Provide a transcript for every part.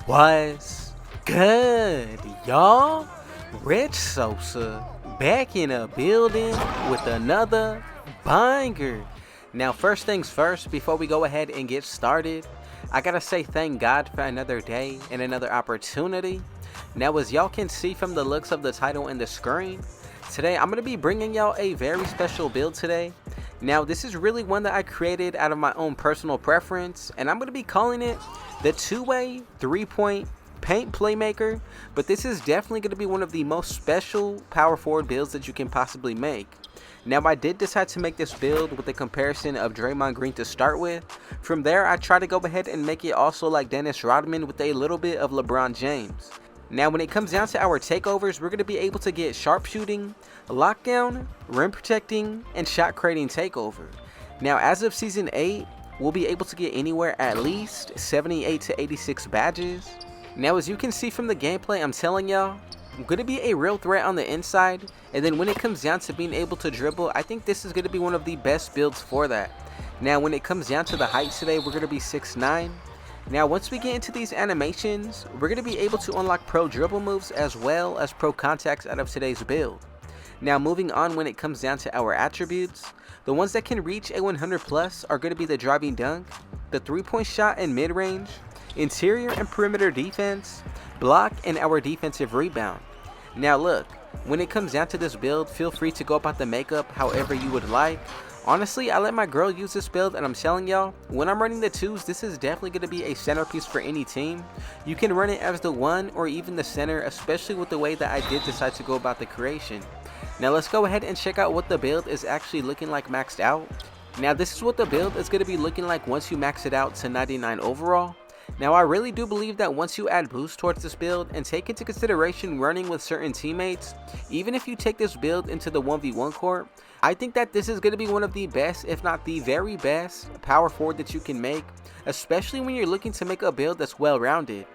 What's good, y'all? Rich Sosa back in a building with another banger. Now, first things first, before we go ahead and get started, I gotta say thank God for another day and another opportunity. Now, as y'all can see from the looks of the title and the screen, today I'm gonna be bringing y'all a very special build today. Now, this is really one that I created out of my own personal preference, and I'm gonna be calling it the two-way 3-point paint playmaker. But this is definitely going to be one of the most special power forward builds that you can possibly make. Now, I did decide to make this build with a comparison of Draymond Green to start with. From there, I try to go ahead and make it also like Dennis Rodman with a little bit of LeBron James. Now, when it comes down to our takeovers, we're going to be able to get sharpshooting, lockdown, rim protecting, and shot creating takeover. Now, as of season 8, we'll be able to get anywhere at least 78 to 86 badges. Now, as you can see from the gameplay, I'm telling y'all, I'm going to be a real threat on the inside. And then when it comes down to being able to dribble, I think this is going to be one of the best builds for that. Now, when it comes down to the height today, we're going to be 6'9". Now, once we get into these animations, we're going to be able to unlock pro dribble moves as well as pro contacts out of today's build. Now, moving on, when it comes down to our attributes, the ones that can reach a 100 plus are going to be the driving dunk, the 3-point shot and mid-range, interior and perimeter defense, block, and our defensive rebound. Now look, when it comes down to this build, feel free to go about the makeup however you would like. Honestly, I let my girl use this build, and I'm telling y'all, when I'm running the twos, this is definitely going to be a centerpiece for any team. You can run it as the one or even the center, especially with the way that I did decide to go about the creation. Now let's go ahead and check out what the build is actually looking like maxed out. Now, this is what the build is going to be looking like once you max it out to 99 overall. Now, I really do believe that once you add boost towards this build and take into consideration running with certain teammates, even if you take this build into the 1v1 court, I think that this is going to be one of the best, if not the very best, power forward that you can make, especially when you're looking to make a build that's well-rounded.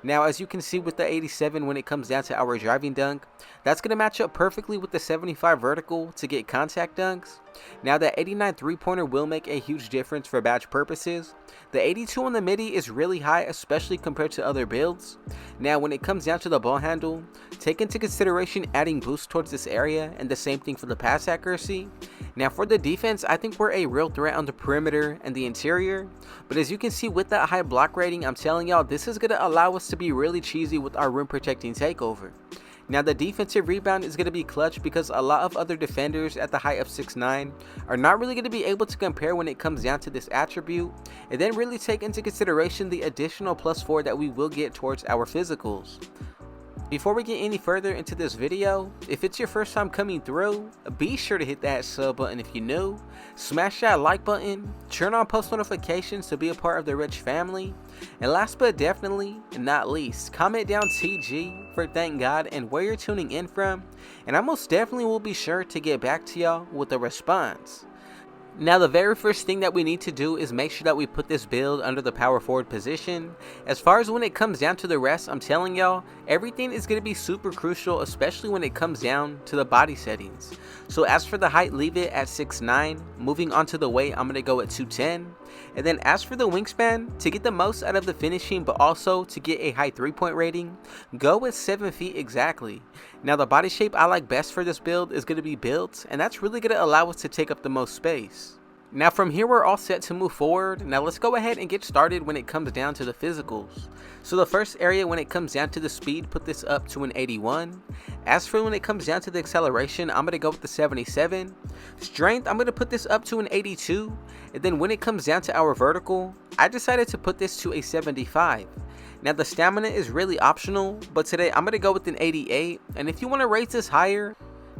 Now, as you can see with the 87, when it comes down to our driving dunk, that's going to match up perfectly with the 75 vertical to get contact dunks. Now, that 89 3-pointer will make a huge difference for badge purposes. The 82 on the midi is really high, especially compared to other builds. Now, when it comes down to the ball handle, take into consideration adding boost towards this area, and the same thing for the pass accuracy. Now, for the defense, I think we're a real threat on the perimeter and the interior. But as you can see with that high block rating, I'm telling y'all, this is going to allow us to be really cheesy with our rim protecting takeover. Now, the defensive rebound is going to be clutch because a lot of other defenders at the height of 6'9" are not really going to be able to compare when it comes down to this attribute, and then really take into consideration the additional +4 that we will get towards our physicals. Before we get any further into this video, if it's your first time coming through, be sure to hit that sub button if you're new, smash that like button, turn on post notifications to be a part of the Rich family, and last but definitely not least, comment down TG for thank God and where you're tuning in from, and I most definitely will be sure to get back to y'all with a response. Now, the very first thing that we need to do is make sure that we put this build under the power forward position. As far as when it comes down to the rest, I'm telling y'all, everything is going to be super crucial, especially when it comes down to the body settings. So as for the height, leave it at 6'9". Moving on to the weight, I'm going to go at 210. And then as for the wingspan, to get the most out of the finishing, but also to get a high 3-point rating, go with 7 feet exactly. Now, the body shape I like best for this build is going to be built, and that's really going to allow us to take up the most space. Now, from here, we're all set to move forward. Now, let's go ahead and get started when it comes down to the physicals. So the first area, when it comes down to the speed, put this up to an 81. As for when it comes down to the acceleration, I'm going to go with the 77. Strength, I'm going to put this up to an 82. And then when it comes down to our vertical, I decided to put this to a 75. Now, the stamina is really optional, but today I'm going to go with an 88. And if you want to raise this higher,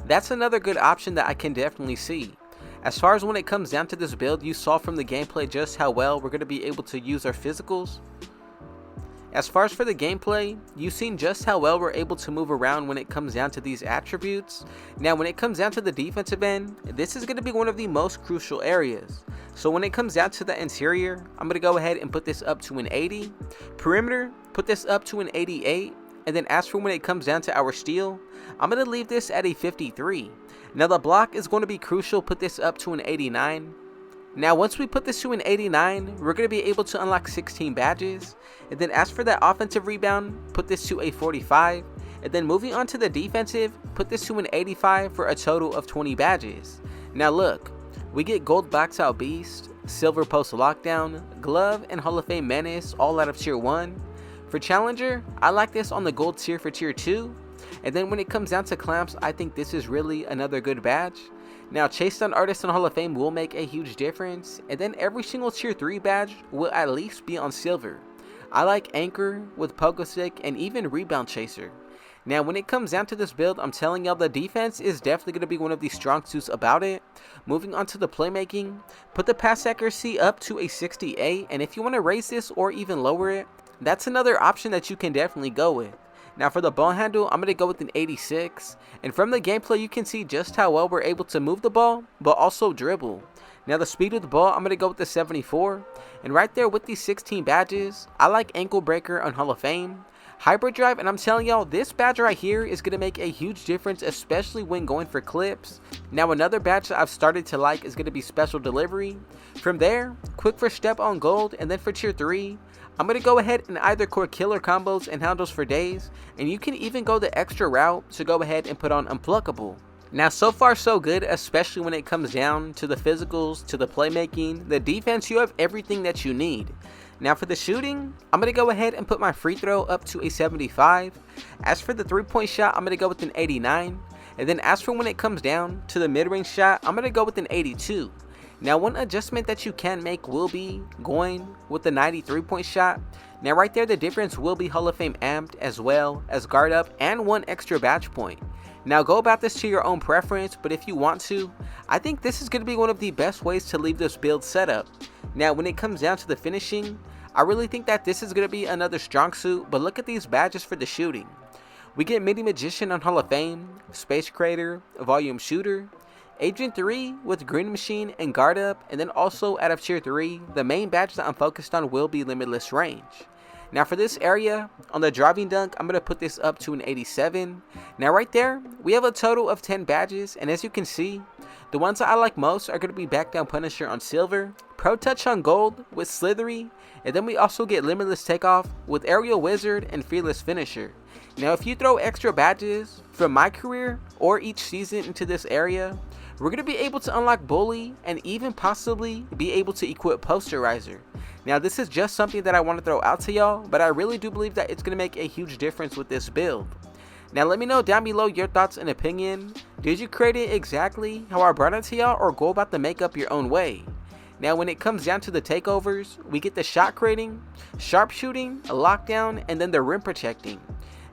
that's another good option that I can definitely see. As far as when it comes down to this build, you saw from the gameplay just how well we're going to be able to use our physicals. As far as for the gameplay, you've seen just how well we're able to move around when it comes down to these attributes. Now, when it comes down to the defensive end, this is going to be one of the most crucial areas. So when it comes down to the interior, I'm going to go ahead and put this up to an 80. Perimeter, put this up to an 88. And then as for when it comes down to our steal, I'm going to leave this at a 53. Now, the block is going to be crucial, put this up to an 89. Now once we put this to an 89, we're going to be able to unlock 16 badges. And then as for that offensive rebound, put this to a 45. And then moving on to the defensive, put this to an 85 for a total of 20 badges. Now look, we get gold box out beast, silver post lockdown, glove, and Hall of Fame menace all out of tier 1. For challenger, I like this on the gold tier for tier 2. And then when it comes down to clamps, I think this is really another good badge. Now chase down artist and Hall of Fame will make a huge difference. And then every single tier 3 badge will at least be on silver. I like anchor with pogo stick and even rebound chaser. Now when it comes down to this build, I'm telling y'all the defense is definitely going to be one of the strong suits about it. Moving on to the playmaking, put the pass accuracy up to a 68, and if you want to raise this or even lower it, that's another option that you can definitely go with. Now for the ball handle, I'm going to go with an 86, and from the gameplay you can see just how well we're able to move the ball, but also dribble. Now the speed of the ball, I'm going to go with the 74, and right there with these 16 badges, I like ankle breaker on Hall of Fame. Hybrid drive, and I'm telling y'all, this badge right here is going to make a huge difference, especially when going for clips. Now another badge that I've started to like is going to be special delivery. From there, quick for step on gold, and then for tier 3, I'm going to go ahead and either core killer combos and handles for days, and you can even go the extra route to go ahead and put on unpluckable. Now so far so good, especially when it comes down to the physicals, to the playmaking, the defense, you have everything that you need. Now for the shooting, I'm going to go ahead and put my free throw up to a 75. As for the 3-point shot, I'm going to go with an 89. And then as for when it comes down to the mid-range shot, I'm going to go with an 82. Now one adjustment that you can make will be going with the 93-point shot. Now right there the difference will be Hall of Fame amped as well as guard up and one extra badge point. Now go about this to your own preference, but if you want to, I think this is going to be one of the best ways to leave this build setup. Now when it comes down to the finishing, I really think that this is going to be another strong suit, but look at these badges for the shooting. We get Midi Magician on Hall of Fame, Space Creator, Volume Shooter, Agent 3 with Green Machine and Guard Up, and then also out of tier 3, the main badge that I'm focused on will be Limitless Range. Now for this area, on the driving dunk, I'm going to put this up to an 87. Now right there, we have a total of 10 badges, and as you can see, the ones that I like most are going to be Back Down Punisher on silver, Pro Touch on gold with Slithery, and then we also get Limitless Takeoff with Aerial Wizard and Fearless Finisher. Now if you throw extra badges from my career or each season into this area, we're going to be able to unlock Bully and even possibly be able to equip Posterizer. Now this is just something that I want to throw out to y'all, but I really do believe that it's going to make a huge difference with this build. Now let me know down below your thoughts and opinion. Did you create it exactly how I brought it to y'all, or go about the makeup your own way? Now when it comes down to the takeovers, we get the shot creating, sharpshooting, a lockdown, and then the rim protecting.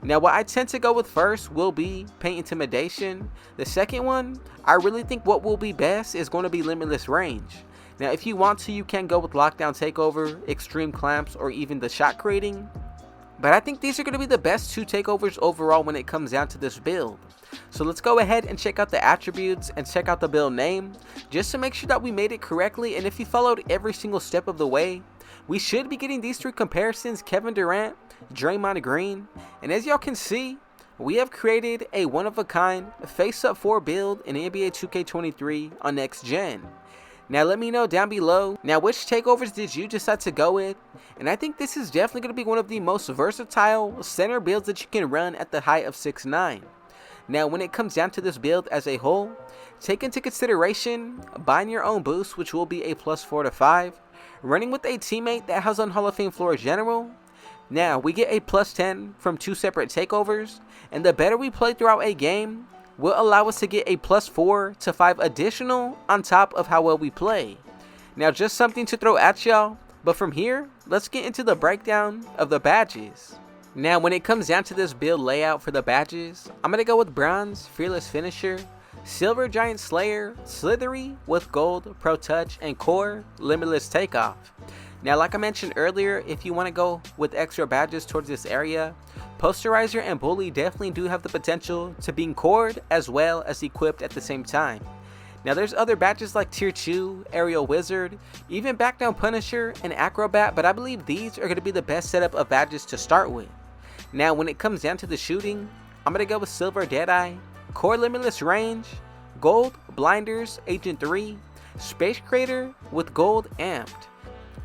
Now what I tend to go with first will be paint intimidation. The second one, I really think what will be best is going to be Limitless Range. Now if you want to, you can go with lockdown takeover, extreme clamps, or even the shot creating. But I think these are going to be the best 2 takeovers overall when it comes down to this build. So let's go ahead and check out the attributes and check out the build name, just to make sure that we made it correctly. And if you followed every single step of the way, we should be getting these 3 comparisons: Kevin Durant, Draymond Green, and as y'all can see, we have created a one-of-a-kind face-up 4 build in NBA 2K23 on next gen. Now let me know down below, now which takeovers did you decide to go with? And I think this is definitely going to be one of the most versatile center builds that you can run at the height of 6'9". Now when it comes down to this build as a whole, take into consideration buying your own boost, which will be a +4 to 5, running with a teammate that has on Hall of Fame floor general. Now we get a +10 from 2 separate takeovers, and the better we play throughout a game will allow us to get a +4 to 5 additional on top of how well we play. Now just something to throw at y'all, but from here, let's get into the breakdown of the badges. Now when it comes down to this build layout for the badges, I'm going to go with Bronze, Fearless Finisher, Silver, Giant Slayer, Slithery with Gold, Pro Touch, and Core, Limitless Takeoff. Now like I mentioned earlier, if you want to go with extra badges towards this area, Posterizer and Bully definitely do have the potential to being cored as well as equipped at the same time. Now there's other badges like Tier 2, Aerial Wizard, even Back Down Punisher and Acrobat, but I believe these are going to be the best setup of badges to start with. Now when it comes down to the shooting, I'm going to go with Silver Deadeye, Core Limitless Range, Gold Blinders, Agent 3, Space Crater with gold amped.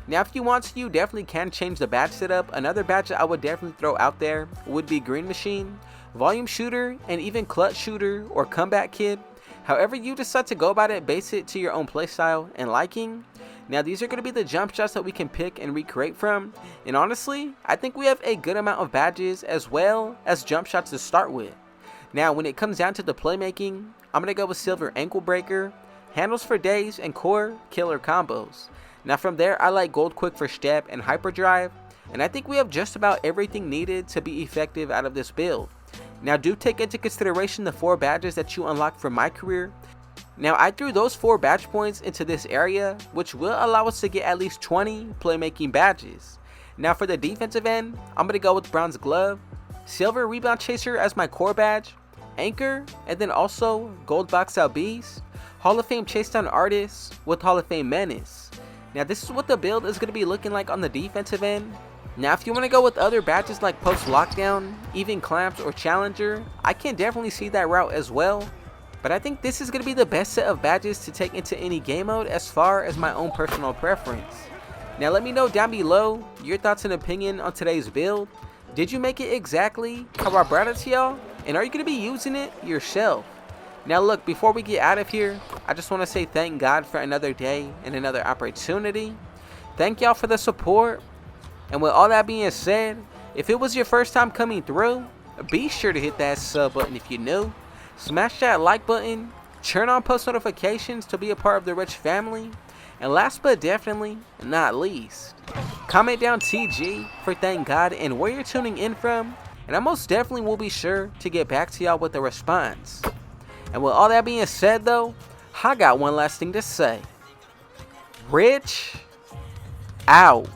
Now if you want to, you definitely can change the badge setup. Another badge that I would definitely throw out there would be Green Machine, Volume Shooter, and even Clutch Shooter or Comeback Kid. However you decide to go about it, base it to your own playstyle and liking. Now these are going to be the jump shots that we can pick and recreate from, and honestly, I think we have a good amount of badges as well as jump shots to start with. Now when it comes down to the playmaking, I'm going to go with Silver Ankle Breaker, Handles for Days, and Core Killer combos. Now from there, I like Gold Quick for Step and Hyperdrive, and I think we have just about everything needed to be effective out of this build. Now do take into consideration the 4 badges that you unlock from my career. Now I threw those 4 badge points into this area, which will allow us to get at least 20 playmaking badges. Now for the defensive end, I'm going to go with Bronze Glove, Silver Rebound Chaser as my core badge, Anchor, and then also Gold Box Out Beast, Hall of Fame Chase Down Artist with Hall of Fame Menace. Now this is what the build is going to be looking like on the defensive end. Now if you want to go with other badges like Post Lockdown, even Clamps or Challenger, I can definitely see that route as well. But I think this is going to be the best set of badges to take into any game mode as far as my own personal preference. Now let me know down below your thoughts and opinion on today's build. Did you make it exactly how I brought it to y'all? And are you going to be using it yourself? Now look, before we get out of here, I just want to say thank God for another day and another opportunity. Thank y'all for the support. And with all that being said, if it was your first time coming through, be sure to hit that sub button if you're new. Smash that like button, turn on post notifications to be a part of the Rich family, and last but definitely not least, comment down TG for thank God and where you're tuning in from, and I most definitely will be sure to get back to y'all with a response. And with all that being said though, I got one last thing to say. Rich out.